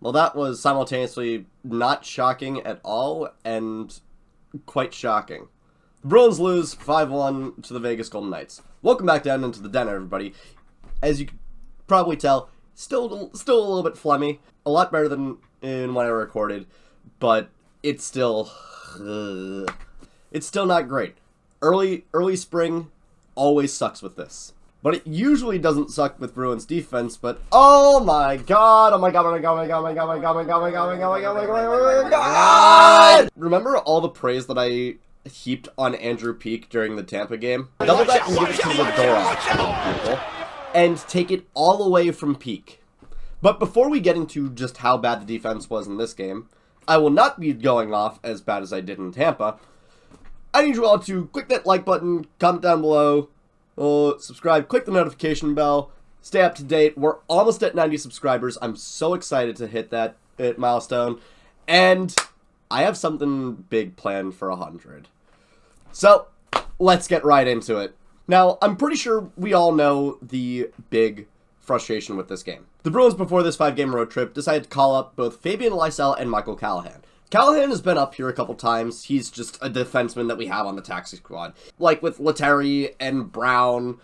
Well, that was simultaneously not shocking at all and quite shocking. The Bruins lose 5-1 to the Vegas Golden Knights. Welcome back down into the den, everybody. As you can probably tell, still a little bit phlegmy. A lot better than in when I recorded, but it's still not great. Early spring always sucks with this. But it usually doesn't suck with Bruins defense, but oh my god, oh my god, oh my god, oh my god, oh my god, oh my god, oh my god, oh my god, oh my god, oh my god, oh my god! Remember all the praise that I heaped on Andrew Peeke during the Tampa game? Double that and give it to Zadorov, people, and take it all away from Peeke. But before we get into just how bad the defense was in this game, I will not be going off as bad as I did in Tampa. I need you all to click that like button, comment down below, subscribe, click the notification bell, stay up to date. We're almost at 90 subscribers. I'm so excited to hit that milestone. And I have something big planned for 100. So, let's get right into it. Now, I'm pretty sure we all know the big frustration with this game. The Bruins, before this 5-game road trip, decided to call up both Fabian Lysell and Michael Callahan. Callahan has been up here a couple times. He's just a defenseman that we have on the taxi squad. Like with Lettieri and Brown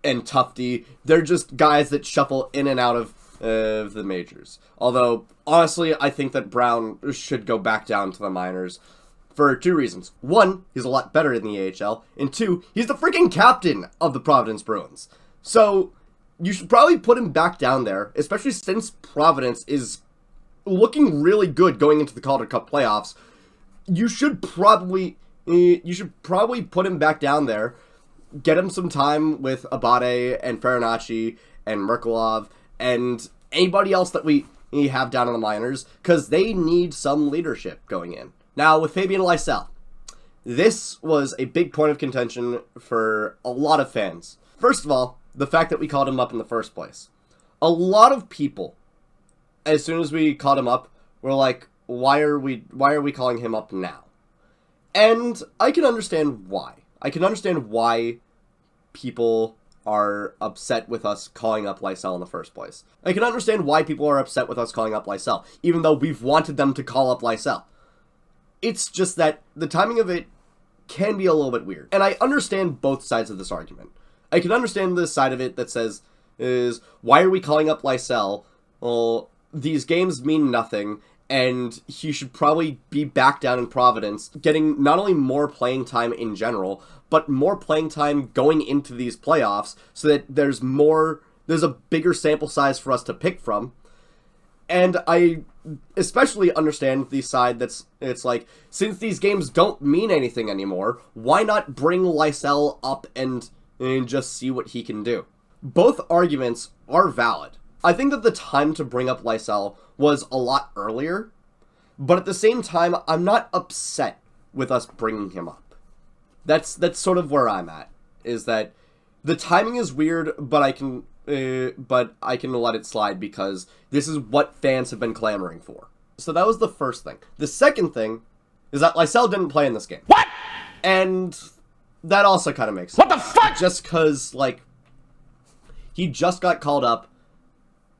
and Tufte, they're just guys that shuffle in and out of the majors. Although, honestly, I think that Brown should go back down to the minors for 2 reasons. 1, he's a lot better in the AHL, and 2, he's the freaking captain of the Providence Bruins. So, you should probably put him back down there, especially since Providence is looking really good going into the Calder Cup playoffs. You should probably put him back down there, get him some time with Abate and Farinacci and Merkulov and anybody else that we have down in the minors, because they need some leadership going in. Now, with Fabian Lysell, this was a big point of contention for a lot of fans. First of all, the fact that we called him up in the first place. A lot of people, as soon as we called him up, we're like, why are we calling him up now? And I can understand why. I can understand why people are upset with us calling up Lysell in the first place. I can understand why people are upset with us calling up Lysell, even though we've wanted them to call up Lysell. It's just that the timing of it can be a little bit weird. And I understand both sides of this argument. I can understand the side of it that says, why are we calling up Lysell? Well, these games mean nothing, and he should probably be back down in Providence, getting not only more playing time in general, but more playing time going into these playoffs, so that there's a bigger sample size for us to pick from. And I especially understand the side it's like, since these games don't mean anything anymore, why not bring Lysell up and just see what he can do? Both arguments are valid. I think that the time to bring up Lysell was a lot earlier, but at the same time, I'm not upset with us bringing him up. That's sort of where I'm at, is that the timing is weird, but I can let it slide because this is what fans have been clamoring for. So that was the first thing. The second thing is that Lysell didn't play in this game. What? And that also kind of makes sense. What the fuck? Just because, like, he just got called up.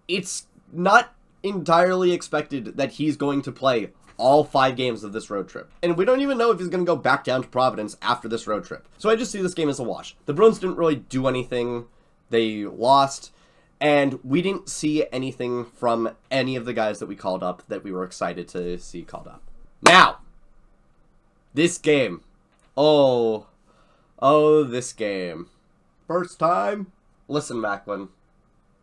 It's not entirely expected that he's going to play all 5 games of this road trip. And we don't even know if he's going to go back down to Providence after this road trip. So I just see this game as a wash. The Bruins didn't really do anything. They lost. And we didn't see anything from any of the guys that we called up that we were excited to see called up. Now, this game. Oh, this game. First time? Listen, Macklin.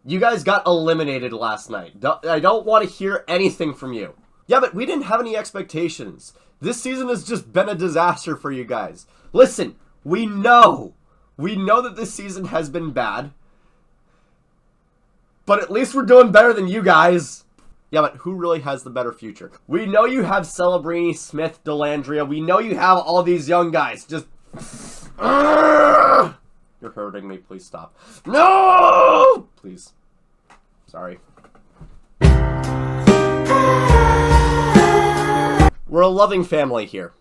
You guys got eliminated last night. I don't want to hear anything from you. Yeah, but we didn't have any expectations. This season has just been a disaster for you guys. Listen, we know that this season has been bad. But at least we're doing better than you guys. Yeah, but who really has the better future? We know you have Celebrini, Smith, Delandria. We know you have all these young guys. Just... You're hurting me. Please stop. No! Please. Sorry. We're a loving family here.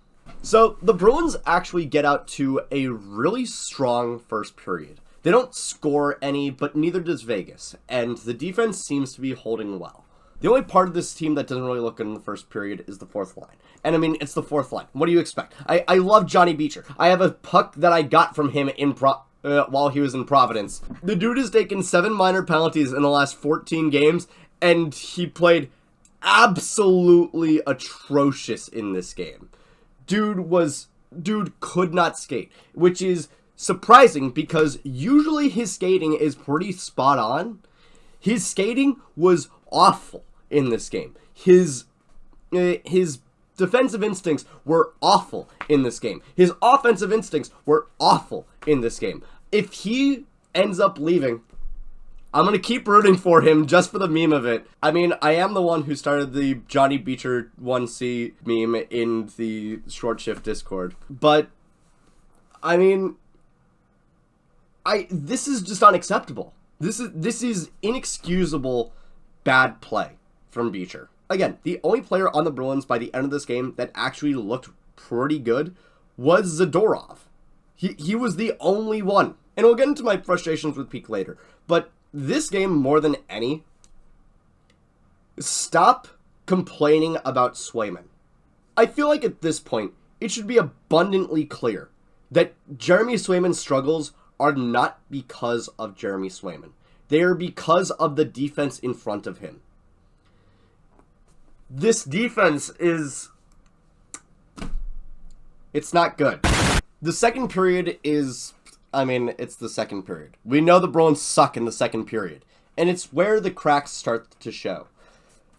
So, the Bruins actually get out to a really strong first period. They don't score any, but neither does Vegas, and the defense seems to be holding well. The only part of this team that doesn't really look good in the first period is the fourth line. And I mean, it's the fourth line. What do you expect? I love Johnny Beecher. I have a puck that I got from him while he was in Providence. The dude has taken 7 minor penalties in the last 14 games, and he played absolutely atrocious in this game. Dude could not skate, which is surprising because usually his skating is pretty spot on. His skating was awful in this game. His defensive instincts were awful in this game. His offensive instincts were awful in this game. If he ends up leaving, I'm going to keep rooting for him just for the meme of it. I mean, I am the one who started the Johnny Beecher 1C meme in the Short Shift Discord. But, I mean, this is just unacceptable. This is inexcusable bad play from Beecher. Again, the only player on the Bruins by the end of this game that actually looked pretty good was Zadorov. He was the only one. And we'll get into my frustrations with Peak later. But this game, more than any, stop complaining about Swayman. I feel like at this point, it should be abundantly clear that Jeremy Swayman's struggles are not because of Jeremy Swayman. They are because of the defense in front of him. This defense it's not good. The second period is, it's the second period. We know the Bruins suck in the second period, and it's where the cracks start to show.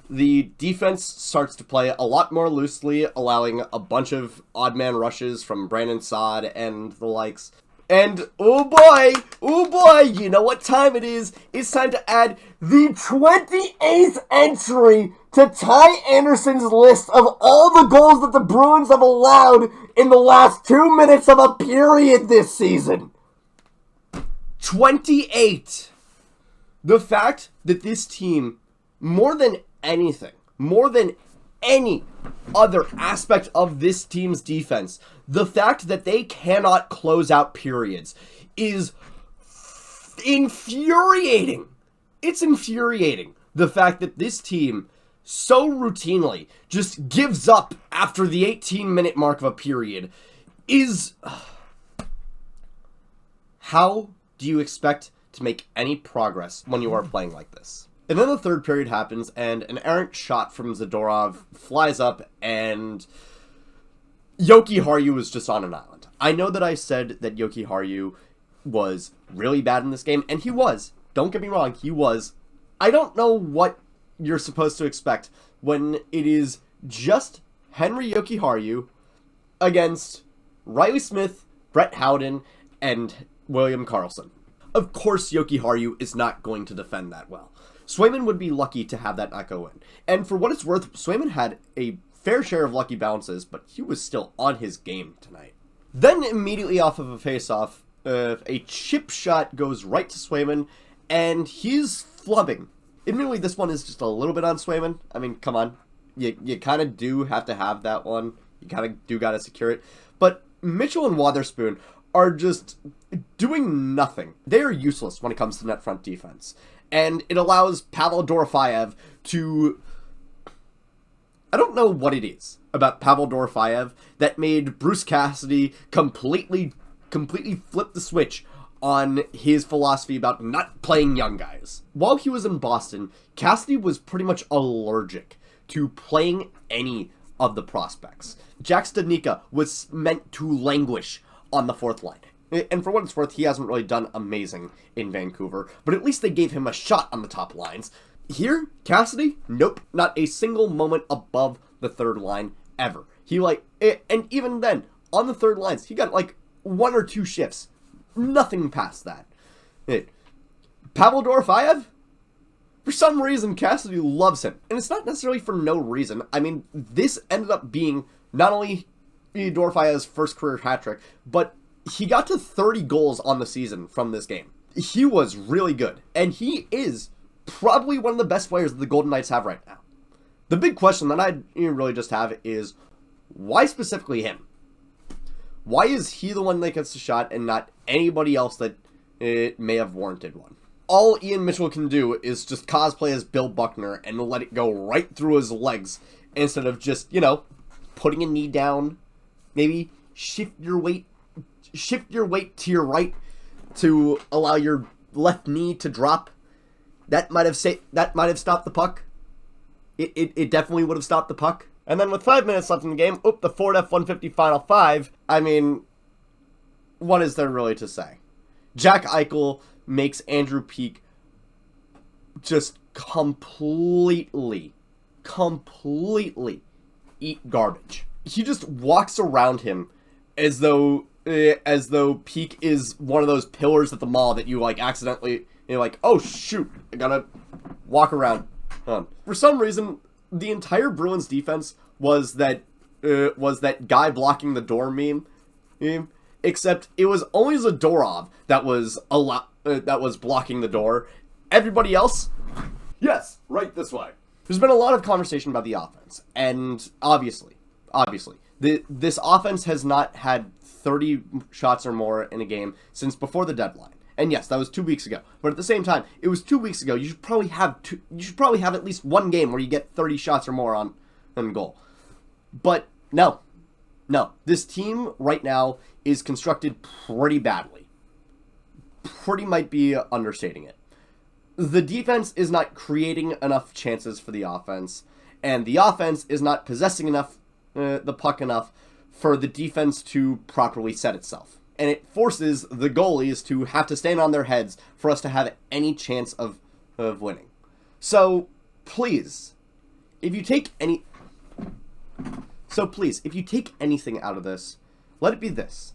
The defense starts to play a lot more loosely, allowing a bunch of odd man rushes from Brandon Saad and the likes. And, oh boy, you know what time it is. It's time to add the 28th entry to Ty Anderson's list of all the goals that the Bruins have allowed in the last 2 minutes of a period this season. 28! The fact that this team, more than anything, more than any other aspect of this team's defense, the fact that they cannot close out periods is infuriating. It's infuriating. The fact that this team so routinely just gives up after the 18-minute mark of a period is... How do you expect to make any progress when you are playing like this? And then the third period happens, and an errant shot from Zadorov flies up, and Yoki Haru is just on an island. I know that I said that Yoki Haru was really bad in this game, and he was. Don't get me wrong, he was. I don't know what you're supposed to expect when it is just Henry Yoki Haru against Riley Smith, Brett Howden, and William Karlsson. Of course, Yoki Haru is not going to defend that well. Swayman would be lucky to have that not go in. And for what it's worth, Swayman had a fair share of lucky bounces, but he was still on his game tonight. Then immediately off of a face-off, a chip shot goes right to Swayman, and he's flubbing. Admittedly, this one is just a little bit on Swayman. I mean, come on. You kind of do have to have that one. You kind of do got to secure it. But Mitchell and Wotherspoon are just doing nothing. They are useless when it comes to net front defense. And it allows Pavel Dorofeyev to... I don't know what it is about Pavel Dorofeyev that made Bruce Cassidy completely flip the switch on his philosophy about not playing young guys. While he was in Boston, Cassidy was pretty much allergic to playing any of the prospects. Jack Studnicka was meant to languish on the fourth line. And for what it's worth, he hasn't really done amazing in Vancouver, but at least they gave him a shot on the top lines. Here, Cassidy, nope, not a single moment above the third line ever. And even then, on the third lines, he got 1 or 2 shifts. Nothing past that. Pavel Dorofeyev? For some reason, Cassidy loves him. And it's not necessarily for no reason. I mean, this ended up being not only Dorofeyev's first career hat trick, but he got to 30 goals on the season from this game. He was really good. And he is probably one of the best players that the Golden Knights have right now. The big question that I really just have is, why specifically him? Why is he the one that gets the shot and not anybody else that may have warranted one? all Ian Mitchell can do is just cosplay as Bill Buckner and let it go right through his legs instead of just, you know, putting a knee down. Maybe shift your weight to your right to allow your left knee to drop. That might have stopped the puck. It definitely would have stopped the puck. And then with 5 minutes left in the game, the Ford F-150 Final 5, I mean, what is there really to say? Jack Eichel makes Andrew Peeke just completely eat garbage. He just walks around him as though Peeke is one of those pillars at the mall that you like accidentally, you're like, oh shoot, I gotta walk around. For some reason, the entire Bruins defense was that guy blocking the door meme, except it was only Zadorov that was blocking the door. Everybody else, yes, right this way. There's been a lot of conversation about the offense, and obviously, this offense has not had 30 shots or more in a game since before the deadline. And yes, that was 2 weeks ago. But at the same time, it was 2 weeks ago. You should probably have at least one game where you get 30 shots or more on goal. But no. This team right now is constructed pretty badly. Pretty might be understating it. The defense is not creating enough chances for the offense, and the offense is not possessing the puck enough for the defense to properly set itself. And it forces the goalies to have to stand on their heads for us to have any chance of winning. So, please, if you take anything out of this, let it be this.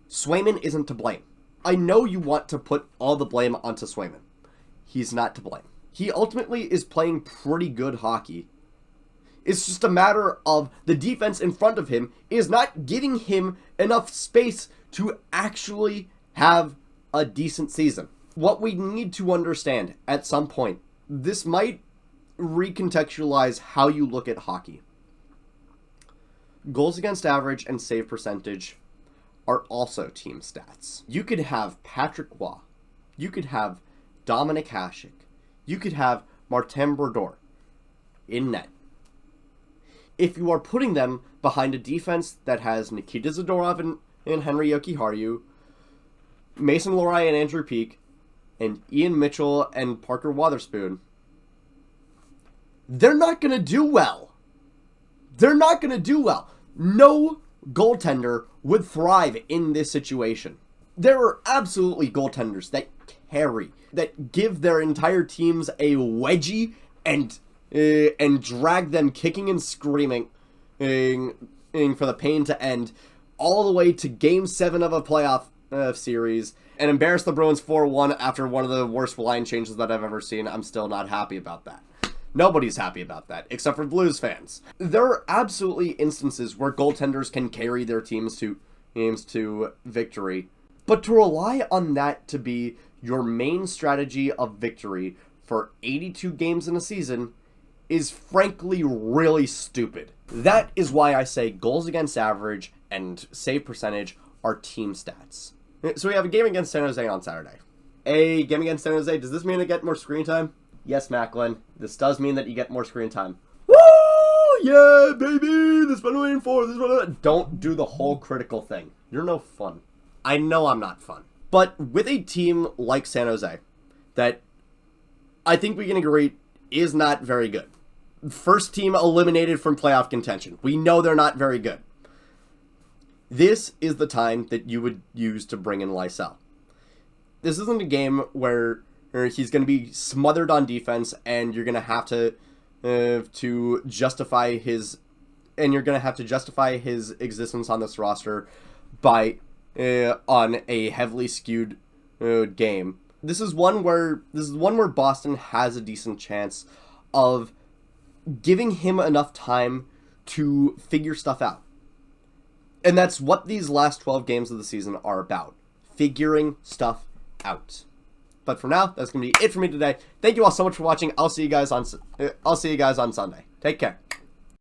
Swayman isn't to blame. I know you want to put all the blame onto Swayman. He's not to blame. He ultimately is playing pretty good hockey. It's just a matter of the defense in front of him is not giving him enough space to actually have a decent season. What we need to understand at some point, this might recontextualize how you look at hockey. Goals against average and save percentage are also team stats. You could have Patrick Roy. You could have Dominic Hasek. You could have Martin Brodeur in net. If you are putting them behind a defense that has Nikita Zadorov and Henry Jokiharju, Mason Lohrei and Andrew Peeke, and Ian Mitchell and Parker Wotherspoon, they're not going to do well. No goaltender would thrive in this situation. There are absolutely goaltenders that carry, that give their entire teams a wedgie and drag them kicking and screaming for the pain to end all the way to Game 7 of a playoff series and embarrass the Bruins 4-1 after one of the worst line changes that I've ever seen. I'm still not happy about that. Nobody's happy about that, except for Blues fans. There are absolutely instances where goaltenders can carry their teams to victory, but to rely on that to be your main strategy of victory for 82 games in a season is frankly really stupid. That is why I say goals against average and save percentage are team stats. So we have a game against San Jose on Saturday. A game against San Jose, does this mean I get more screen time? Yes, Macklin, this does mean that you get more screen time. Woo! Yeah, baby! This is what I'm waiting for. Don't do the whole critical thing. You're no fun. I know I'm not fun. But with a team like San Jose, that I think we can agree is not very good. First team eliminated from playoff contention. We know they're not very good. This is the time that you would use to bring in Lysell. This isn't a game where he's going to be smothered on defense and you're going to have to justify his existence on this roster by on a heavily skewed game. This is one where Boston has a decent chance of giving him enough time to figure stuff out. And that's what these last 12 games of the season are about. Figuring stuff out. But for now, that's going to be it for me today. Thank you all so much for watching. I'll see you guys on Sunday. Take care.